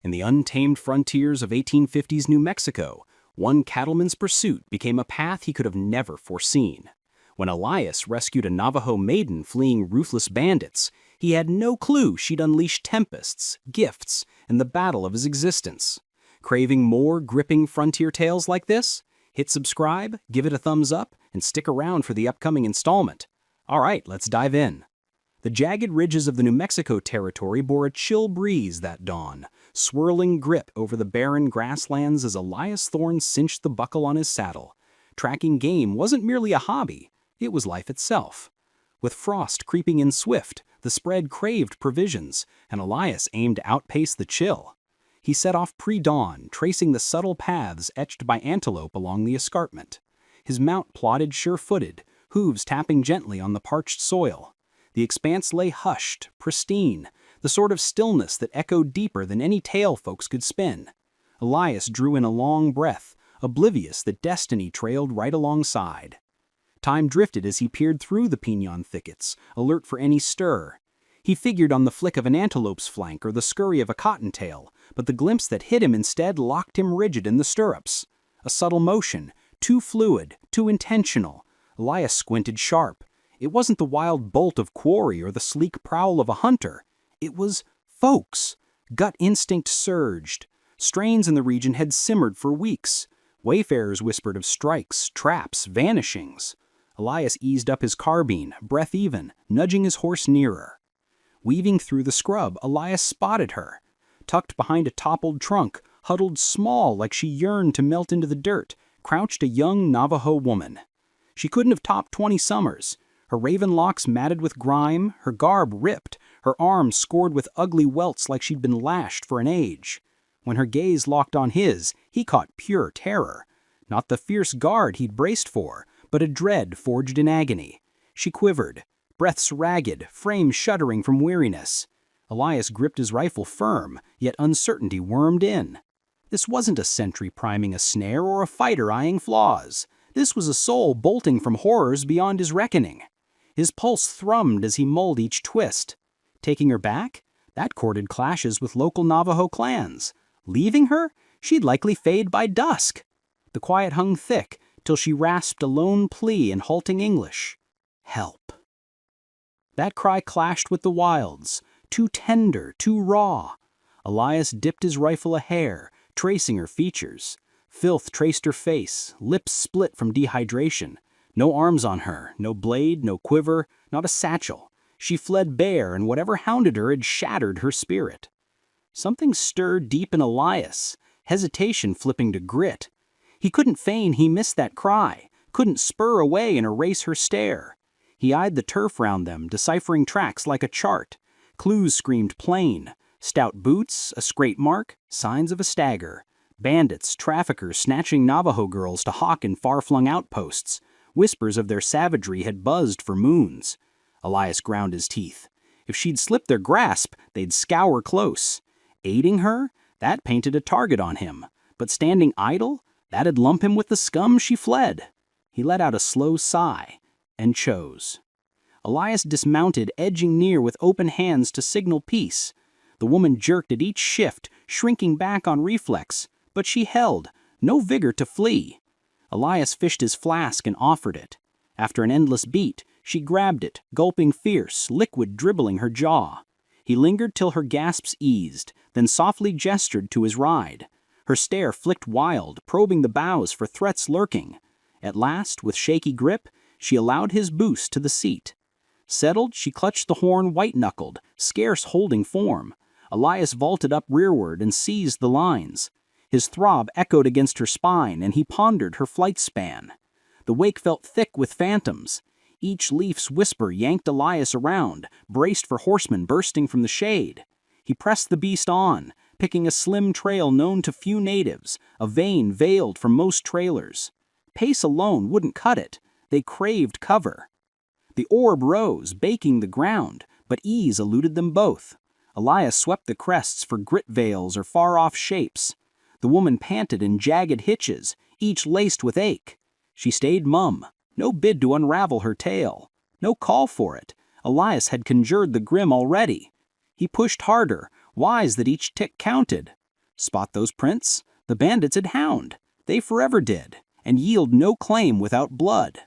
In the untamed frontiers of 1850s New Mexico, one cattleman's pursuit became a path he could have never foreseen. When Elias rescued a Navajo maiden fleeing ruthless bandits, he had no clue she'd unleash tempests, gifts, and the battle of his existence. Craving more gripping frontier tales like this? Hit subscribe, give it a thumbs up, and stick around for the upcoming installment. All right, let's dive in. The jagged ridges of the New Mexico territory bore a chill breeze that dawn, swirling grip over the barren grasslands as Elias Thorne cinched the buckle on his saddle. Tracking game wasn't merely a hobby, it was life itself. With frost creeping in swift, the spread craved provisions, and Elias aimed to outpace the chill. He set off pre-dawn, tracing the subtle paths etched by antelope along the escarpment. His mount plodded sure-footed, hooves tapping gently on the parched soil. The expanse lay hushed, pristine, the sort of stillness that echoed deeper than any tale folks could spin. Elias drew in a long breath, oblivious that destiny trailed right alongside. Time drifted as he peered through the pinon thickets, alert for any stir. He figured on the flick of an antelope's flank or the scurry of a cottontail, but the glimpse that hit him instead locked him rigid in the stirrups. A subtle motion, too fluid, too intentional. Elias squinted sharp. It wasn't the wild bolt of quarry or the sleek prowl of a hunter. It was folks. Gut instinct surged. Strains in the region had simmered for weeks. Wayfarers whispered of strikes, traps, vanishings. Elias eased up his carbine, breath even, nudging his horse nearer. Weaving through the scrub, Elias spotted her. Tucked behind a toppled trunk, huddled small like she yearned to melt into the dirt, crouched a young Navajo woman. She couldn't have topped 20 summers. Her raven locks matted with grime, her garb ripped, her arms scored with ugly welts like she'd been lashed for an age. When her gaze locked on his, he caught pure terror. Not the fierce guard he'd braced for, but a dread forged in agony. She quivered, breaths ragged, frame shuddering from weariness. Elias gripped his rifle firm, yet uncertainty wormed in. This wasn't a sentry priming a snare or a fighter eyeing flaws. This was a soul bolting from horrors beyond his reckoning. His pulse thrummed as he mulled each twist. Taking her back? That courted clashes with local Navajo clans. Leaving her? She'd likely fade by dusk. The quiet hung thick, till she rasped a lone plea in halting English. Help. That cry clashed with the wilds, too tender, too raw. Elias dipped his rifle a hair, tracing her features. Filth traced her face, lips split from dehydration. No arms on her, no blade, no quiver, not a satchel. She fled bare, and whatever hounded her had shattered her spirit. Something stirred deep in Elias, hesitation flipping to grit. He couldn't feign he missed that cry, couldn't spur away and erase her stare. He eyed the turf round them, deciphering tracks like a chart. Clues screamed plain. Stout boots, a scrape mark, signs of a stagger. Bandits, traffickers snatching Navajo girls to hawk in far-flung outposts. Whispers of their savagery had buzzed for moons. Elias ground his teeth. If she'd slipped their grasp, they'd scour close. Aiding her? That painted a target on him. But standing idle? That'd lump him with the scum she fled. He let out a slow sigh, and chose. Elias dismounted, edging near with open hands to signal peace. The woman jerked at each shift, shrinking back on reflex, but she held, no vigor to flee. Elias fished his flask and offered it. After an endless beat, she grabbed it, gulping fierce, liquid dribbling her jaw. He lingered till her gasps eased, then softly gestured to his ride. Her stare flicked wild, probing the boughs for threats lurking. At last, with shaky grip, she allowed his boost to the seat. Settled, she clutched the horn white-knuckled, scarce holding form. Elias vaulted up rearward and seized the lines. His throb echoed against her spine, and he pondered her flight span. The wake felt thick with phantoms. Each leaf's whisper yanked Elias around, braced for horsemen bursting from the shade. He pressed the beast on, picking a slim trail known to few natives, a vein veiled from most trailers. Pace alone wouldn't cut it. They craved cover. The orb rose, baking the ground, but ease eluded them both. Elias swept the crests for grit veils or far-off shapes. The woman panted in jagged hitches, each laced with ache. She stayed mum, no bid to unravel her tale, no call for it. Elias had conjured the grim already. He pushed harder, wise that each tick counted. Spot those prints? The bandits had hound. They forever did, and yield no claim without blood.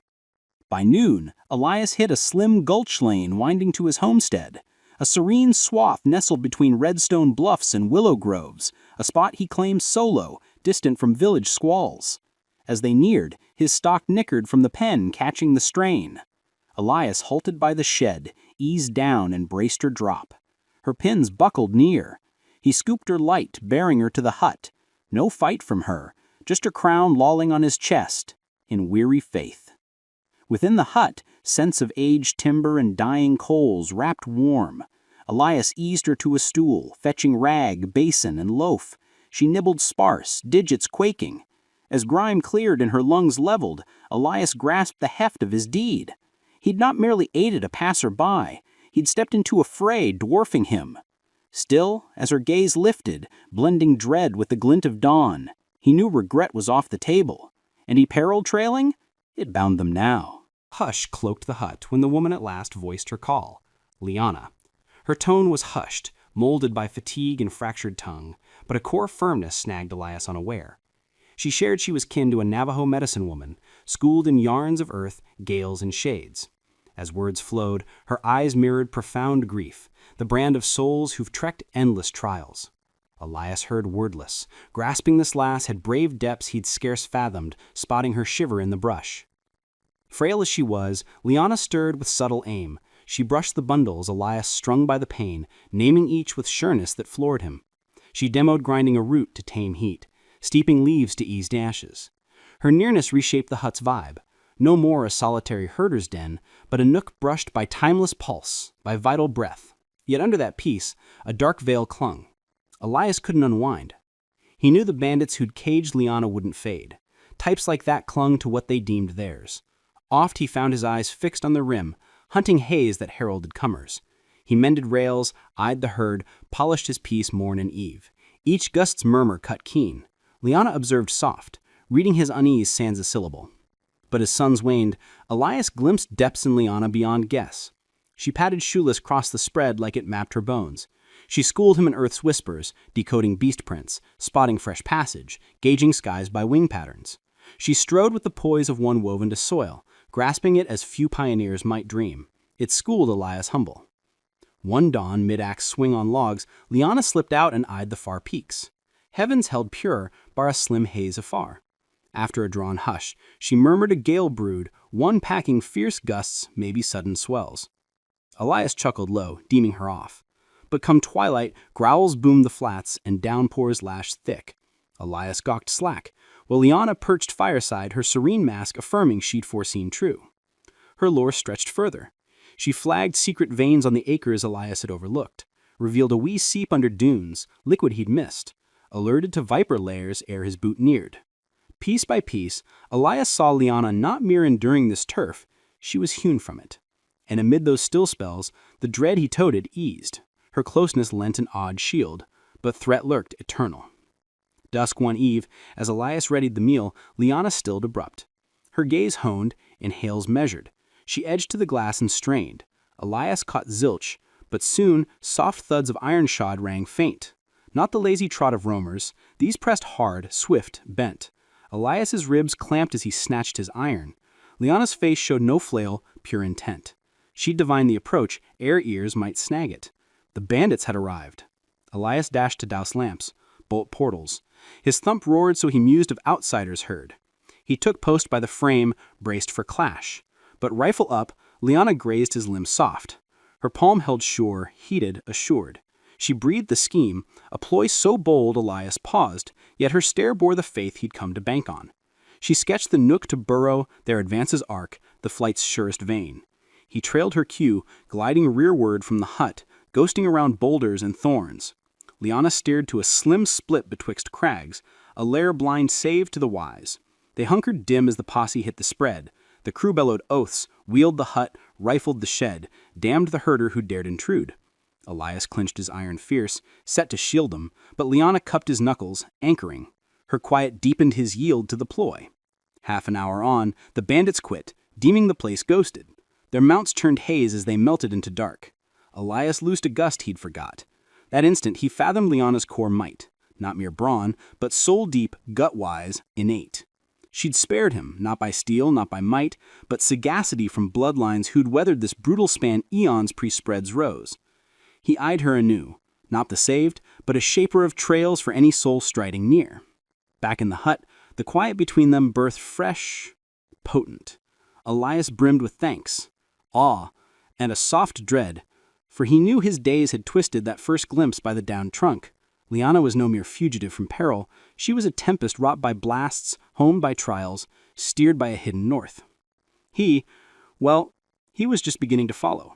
By noon, Elias hit a slim gulch lane winding to his homestead, a serene swath nestled between redstone bluffs and willow groves, a spot he claimed solo, distant from village squalls. As they neared, his stock nickered from the pen, catching the strain. Elias halted by the shed, eased down and braced her drop. Her pins buckled near. He scooped her light, bearing her to the hut. No fight from her, just her crown lolling on his chest, in weary faith. Within the hut, scents of aged timber and dying coals wrapped warm. Elias eased her to a stool, fetching rag, basin, and loaf. She nibbled sparse, digits quaking. As grime cleared and her lungs leveled, Elias grasped the heft of his deed. He'd not merely aided a passer-by, he'd stepped into a fray dwarfing him. Still, as her gaze lifted, blending dread with the glint of dawn, he knew regret was off the table. Any peril trailing? It bound them now. Hush cloaked the hut when the woman at last voiced her call. Liana. Her tone was hushed, molded by fatigue and fractured tongue, but a core firmness snagged Elias unaware. She shared she was kin to a Navajo medicine woman, schooled in yarns of earth, gales, and shades. As words flowed, her eyes mirrored profound grief, the brand of souls who've trekked endless trials. Elias heard wordless. Grasping this lass had braved depths he'd scarce fathomed, spotting her shiver in the brush. Frail as she was, Liana stirred with subtle aim. She brushed the bundles Elias strung by the pain, naming each with sureness that floored him. She demoed grinding a root to tame heat, steeping leaves to ease dashes. Her nearness reshaped the hut's vibe. No more a solitary herder's den, but a nook brushed by timeless pulse, by vital breath. Yet under that peace, a dark veil clung. Elias couldn't unwind. He knew the bandits who'd caged Liana wouldn't fade. Types like that clung to what they deemed theirs. Oft he found his eyes fixed on the rim, hunting haze that heralded comers. He mended rails, eyed the herd, polished his piece morn and eve. Each gust's murmur cut keen. Liana observed soft, reading his unease sans a syllable. But as suns waned, Elias glimpsed depths in Liana beyond guess. She patted shoeless across the spread like it mapped her bones. She schooled him in earth's whispers, decoding beast prints, spotting fresh passage, gauging skies by wing patterns. She strode with the poise of one woven to soil, grasping it as few pioneers might dream. It schooled Elias humble. One dawn, mid-axe swing on logs, Liana slipped out and eyed the far peaks. Heavens held pure, bar a slim haze afar. After a drawn hush, she murmured a gale brood, one packing fierce gusts, maybe sudden swells. Elias chuckled low, deeming her off. But come twilight, growls boomed the flats, and downpours lashed thick. Elias gawked slack, while Liana perched fireside, her serene mask affirming she'd foreseen true. Her lore stretched further. She flagged secret veins on the acres Elias had overlooked, revealed a wee seep under dunes, liquid he'd missed, alerted to viper lairs ere his boot neared. Piece by piece, Elias saw Liana not mere enduring this turf, she was hewn from it. And amid those still spells, the dread he toted eased. Her closeness lent an odd shield, but threat lurked eternal. Dusk one eve, as Elias readied the meal, Liana stilled abrupt. Her gaze honed, inhales measured. She edged to the glass and strained. Elias caught zilch, but soon soft thuds of iron shod rang faint. Not the lazy trot of roamers, these pressed hard, swift, bent. Elias's ribs clamped as he snatched his iron. Liana's face showed no flail, pure intent. She'd divined the approach ere ears might snag it. The bandits had arrived. Elias dashed to douse lamps, bolt portals. His thump roared so he mused of outsiders heard. He took post by the frame, braced for clash. But rifle up, Liana grazed his limbs soft. Her palm held sure, heated, assured. She breathed the scheme, a ploy so bold Elias paused, yet her stare bore the faith he'd come to bank on. She sketched the nook to burrow, their advance's arc, the flight's surest vein. He trailed her cue, gliding rearward from the hut, ghosting around boulders and thorns. Liana steered to a slim split betwixt crags, a lair blind save to the wise. They hunkered dim as the posse hit the spread. The crew bellowed oaths, wheeled the hut, rifled the shed, damned the herder who dared intrude. Elias clenched his iron fierce, set to shield him, but Liana cupped his knuckles, anchoring. Her quiet deepened his yield to the ploy. Half an hour on, the bandits quit, deeming the place ghosted. Their mounts turned haze as they melted into dark. Elias loosed a gust he'd forgot. That instant he fathomed Liana's core might. not mere brawn, but soul-deep, gut-wise, innate. She'd spared him, not by steel, not by might, but sagacity from bloodlines who'd weathered this brutal span eons pre-Spread's rose. He eyed her anew, not the saved, but a shaper of trails for any soul striding near. Back in the hut, the quiet between them birthed fresh, potent. Elias brimmed with thanks, awe, and a soft dread, for he knew his days had twisted that first glimpse by the downed trunk. Liana was no mere fugitive from peril. She was a tempest wrought by blasts, homed by trials, steered by a hidden north. He was just beginning to follow.